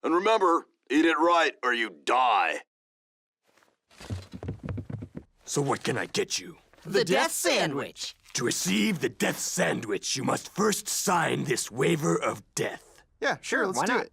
And remember, eat it right or you die. So what can I get you? The death sandwich. To receive the death sandwich, you must first sign this waiver of death. Yeah, sure, let's why do not? it.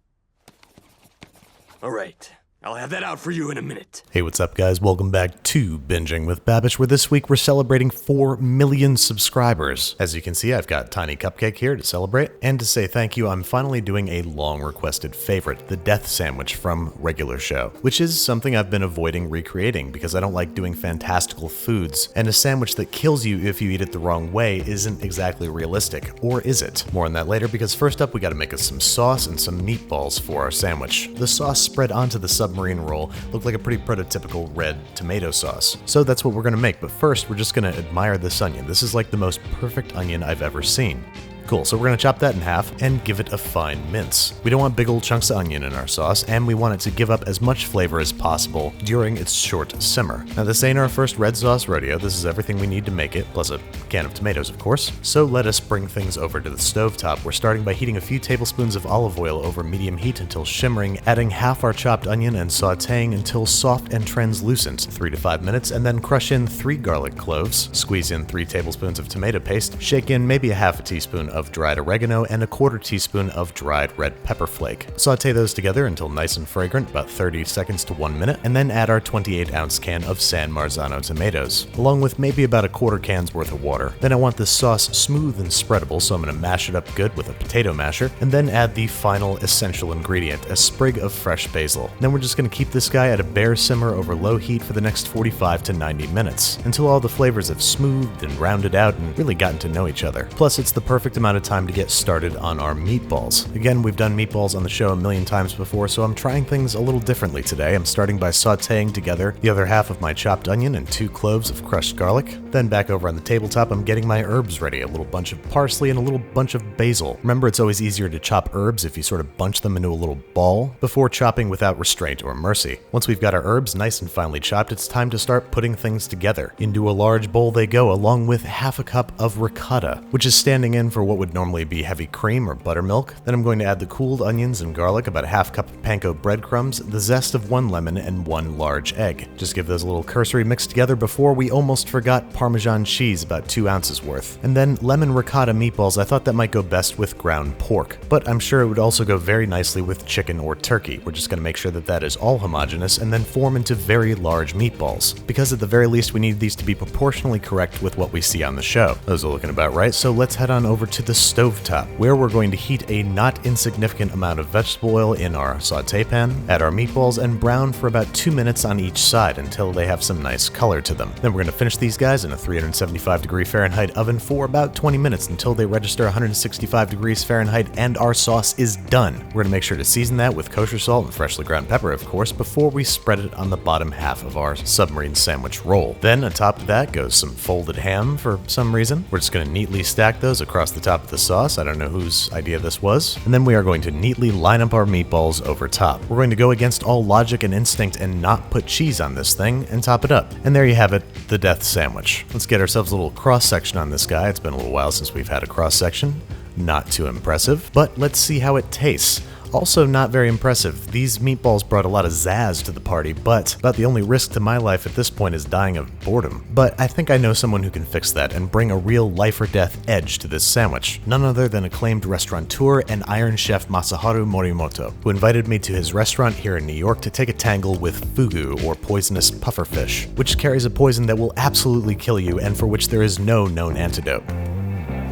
All right. I'll have that out for you in a minute. Hey, what's up, guys? Welcome back to Binging with Babish, where this week we're celebrating 4 million subscribers. As you can see, I've got Tiny Cupcake here to celebrate. And to say thank you, I'm finally doing a long-requested favorite, the death sandwich from Regular Show, which is something I've been avoiding recreating because I don't like doing fantastical foods, and a sandwich that kills you if you eat it the wrong way isn't exactly realistic, or is it? More on that later, because first up we gotta make us some sauce and some meatballs for our sandwich. The sauce spread onto the submarine roll looked like a pretty prototypical red tomato sauce. So that's what we're gonna make, but first we're just gonna admire this onion. This is like the most perfect onion I've ever seen. Cool, so we're gonna chop that in half and give it a fine mince. We don't want big old chunks of onion in our sauce, and we want it to give up as much flavor as possible during its short simmer. Now this ain't our first red sauce rodeo, this is everything we need to make it, plus a can of tomatoes of course. So let us bring things over to the stovetop. We're starting by heating a few tablespoons of olive oil over medium heat until shimmering, adding half our chopped onion and sauteing until soft and translucent, 3 to 5 minutes, and then crush in 3 garlic cloves, squeeze in 3 tablespoons of tomato paste, shake in maybe a half a teaspoon of dried oregano and a 1/4 teaspoon of dried red pepper flake. Saute those together until nice and fragrant, about 30 seconds to 1 minute, and then add our 28-ounce can of San Marzano tomatoes, along with maybe about a 1/4 can's worth of water. Then I want this sauce smooth and spreadable, so I'm going to mash it up good with a potato masher, and then add the final essential ingredient, a sprig of fresh basil. Then we're just going to keep this guy at a bare simmer over low heat for the next 45 to 90 minutes, until all the flavors have smoothed and rounded out and really gotten to know each other. Plus, it's the perfect amount of time to get started on our meatballs. Again, we've done meatballs on the show a million times before, so I'm trying things a little differently today. I'm starting by sauteing together the other half of my chopped onion and 2 cloves of crushed garlic. Then back over on the tabletop, I'm getting my herbs ready, a little bunch of parsley and a little bunch of basil. Remember, it's always easier to chop herbs if you sort of bunch them into a little ball before chopping without restraint or mercy. Once we've got our herbs nice and finely chopped, it's time to start putting things together. Into a large bowl they go, along with half a cup of ricotta, which is standing in for what would normally be heavy cream or buttermilk. Then I'm going to add the cooled onions and garlic, about a half cup of panko breadcrumbs, the zest of 1 lemon, and 1 large egg. Just give those a little cursory mix together before we almost forgot Parmesan cheese, about 2 ounces worth. And then lemon ricotta meatballs, I thought that might go best with ground pork, but I'm sure it would also go very nicely with chicken or turkey. We're just going to make sure that that is all homogeneous and then form into very large meatballs, because at the very least we need these to be proportionally correct with what we see on the show. Those are looking about right, so let's head on over to the stovetop, where we're going to heat a not insignificant amount of vegetable oil in our saute pan, add our meatballs, and brown for about 2 minutes on each side until they have some nice color to them. Then we're going to finish these guys in a 375-degree Fahrenheit oven for about 20 minutes until they register 165 degrees Fahrenheit and our sauce is done. We're going to make sure to season that with kosher salt and freshly ground pepper, of course, before we spread it on the bottom half of our submarine sandwich roll. Then atop of that goes some folded ham for some reason. We're just going to neatly stack those across the top of the sauce. I don't know whose idea this was. And then we are going to neatly line up our meatballs over top. We're going to go against all logic and instinct and not put cheese on this thing and top it up. And there you have it, the death sandwich. Let's get ourselves a little cross-section on this guy. It's been a little while since we've had a cross-section. Not too impressive, but let's see how it tastes. Also not very impressive. These meatballs brought a lot of zazz to the party, but about the only risk to my life at this point is dying of boredom. But I think I know someone who can fix that and bring a real life or death edge to this sandwich. None other than acclaimed restaurateur and Iron Chef Masaharu Morimoto, who invited me to his restaurant here in New York to take a tangle with fugu, or poisonous pufferfish, which carries a poison that will absolutely kill you and for which there is no known antidote.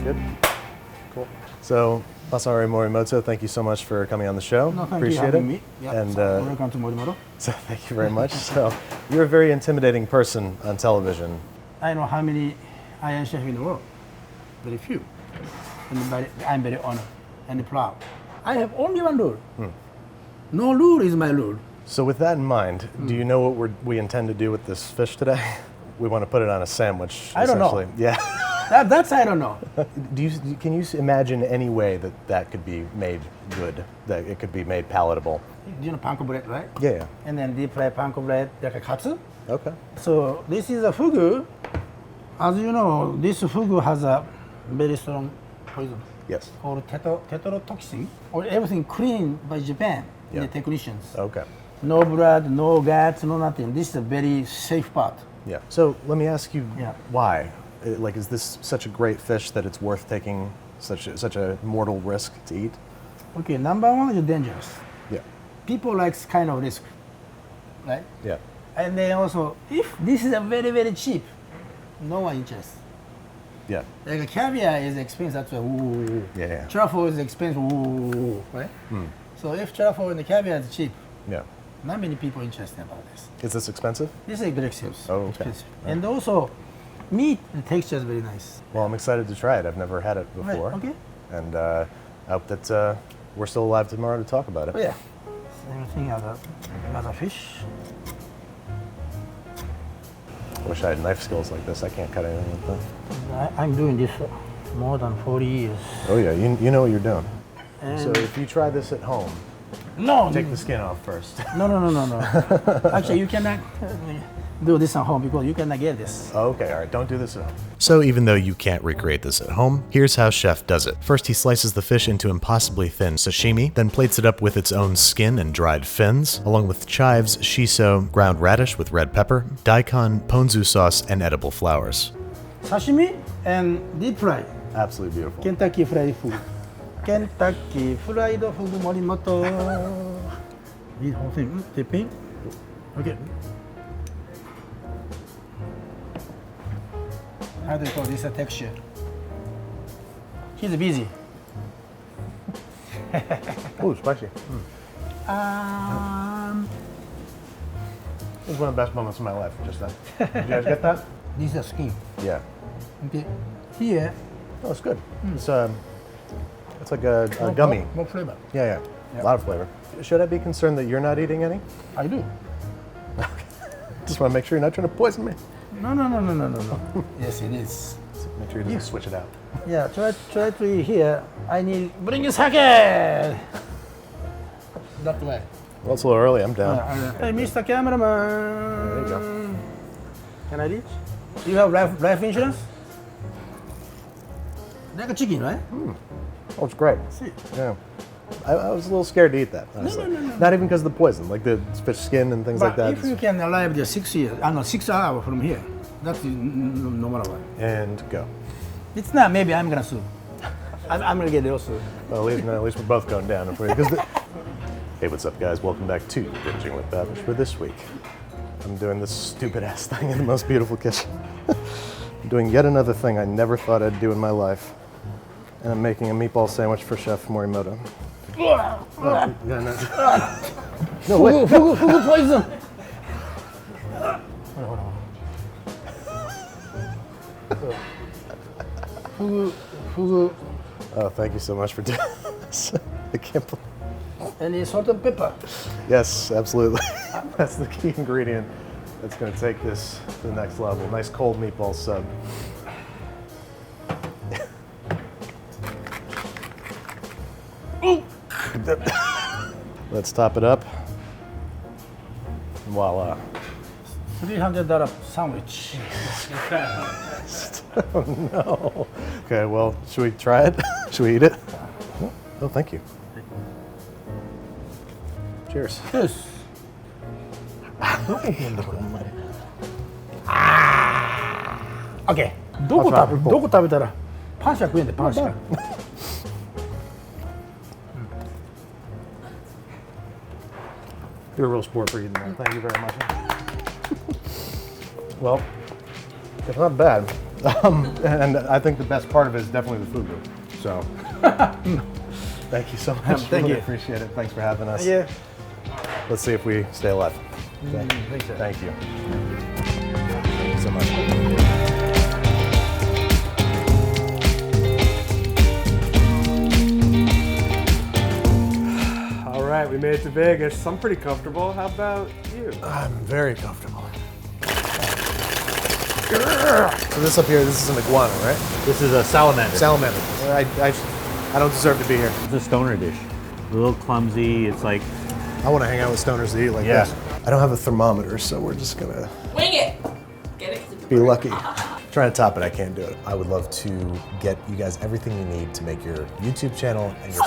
Good. Cool. So, Masaharu Morimoto, thank you so much for coming on the show. No, thank Appreciate you for having it. me. Yeah, And welcome to Morimoto. so thank you very much. So you're a very intimidating person on television. I know how many Iron Chef in the world. Very few. And I'm very honored and proud. I have only one rule. No rule is my rule. So with that in mind, do you know what we intend to do with this fish today? We want to put it on a sandwich. I don't know. Essentially. Yeah. That's I don't know. Can you imagine any way that could be made good, that it could be made palatable? You know panko bread, right? Yeah. And then deep fry panko bread like a katsu. Okay. So this is a fugu. As you know, this fugu has a very strong poison Yes. called tetrodotoxin, or everything cleaned by Japan. the technicians. Okay. No blood, no guts, no nothing. This is a very safe part. Yeah. So let me ask you, Yeah. why? Like, is this such a great fish that it's worth taking such a mortal risk to eat? Okay, number one is dangerous. Yeah. People like kind of risk, right? Yeah. And then also, if this is a very, very cheap, no one interested. Yeah. Like a caviar is expensive, that's why, ooh. Yeah. Truffle is expensive, ooh, right? So if truffle and the caviar is cheap, Yeah. not many people interested about this. Is this expensive? This is very expensive. Oh, okay. Expensive. And also, meat, the texture is very nice. Well, I'm excited to try it. I've never had it before. Right, okay. And I hope that we're still alive tomorrow to talk about it. Oh yeah. Same thing as a fish. I wish I had knife skills like this. I can't cut anything like that. I'm doing this more than 40 years. Oh yeah, you know what you're doing. And So if you try this at home, no, take the skin off first. no. Actually, you cannot do this at home because you cannot get this. Okay, all right, don't do this at home. So even though you can't recreate this at home, here's how Chef does it. First, he slices the fish into impossibly thin sashimi, then plates it up with its own skin and dried fins, along with chives, shiso, ground radish with red pepper, daikon, ponzu sauce, and edible flowers. Sashimi and deep fry. Absolutely beautiful. Kentucky fried food. Kentucky fried food Morimoto. Eat whole thing. Dipping. Okay. How do you call this a texture? He's busy. Ooh, spicy. It was one of the best moments of my life, just then. Did you guys get that? This is a skin. Yeah. Okay. Here. Oh, it's good. It's like a gummy. More flavor. Yeah. A lot of flavor. Should I be concerned that you're not eating any? I do. Just want to make sure you're not trying to poison me. No. Yes, it is. Make sure you don't switch it out. Yeah, try to eat here. I need bring you sake. That way. Well, it's a little early. I'm down. Hey, Mr. Cameraman. There you go. Can I reach? You have life insurance? Like a chicken, right? Oh, it's great. See. Yeah. I was a little scared to eat that, honestly. No. Not even because of the poison, like the fish skin and things But like that. if you can arrive there 6 years, 6 hours from here, that's no matter what. And go. It's not. Maybe I'm gonna sue. I'm gonna get it also. Well, at least we're both going down. Hey, what's up, guys? Welcome back to Binging with Babish. For this week, I'm doing this stupid-ass thing in the most beautiful kitchen. I'm doing yet another thing I never thought I'd do in my life. And I'm making a meatball sandwich for Chef Morimoto. No, wait. Fugu poison. Fugu. Oh, thank you so much for doing this. I can't believe. And salt and pepper. Yes, absolutely. That's the key ingredient that's going to take this to the next level. Nice cold meatball sub. Let's top it up. Voila. $300 sandwich. Oh no. Okay, well, should we try it? Should we eat it? Oh, thank you. Cheers. Yes. Okay. どこ食べたらパンしか食えんでパンしか。You're a real sport for eating that. Thank you very much. Well, it's not bad. And I think the best part of it is definitely the food. So, thank you so much. Thank Really you. appreciate it. Thanks for having us. Yeah. Let's see if we stay alive. Thanks, sir. Thank you. Thank you so much. All right, we made it to Vegas. I'm pretty comfortable. How about you? I'm very comfortable. So this up here, this is an iguana, right? This is a salamander. Salamander. I don't deserve to be here. It's a stoner dish. A little clumsy. It's like, I want to hang out with stoners to eat like Yeah. this. I don't have a thermometer, so we're just gonna Wing it. Get it. be lucky. Trying to top it, I can't do it. I would love to get you guys everything you need to make your YouTube channel and your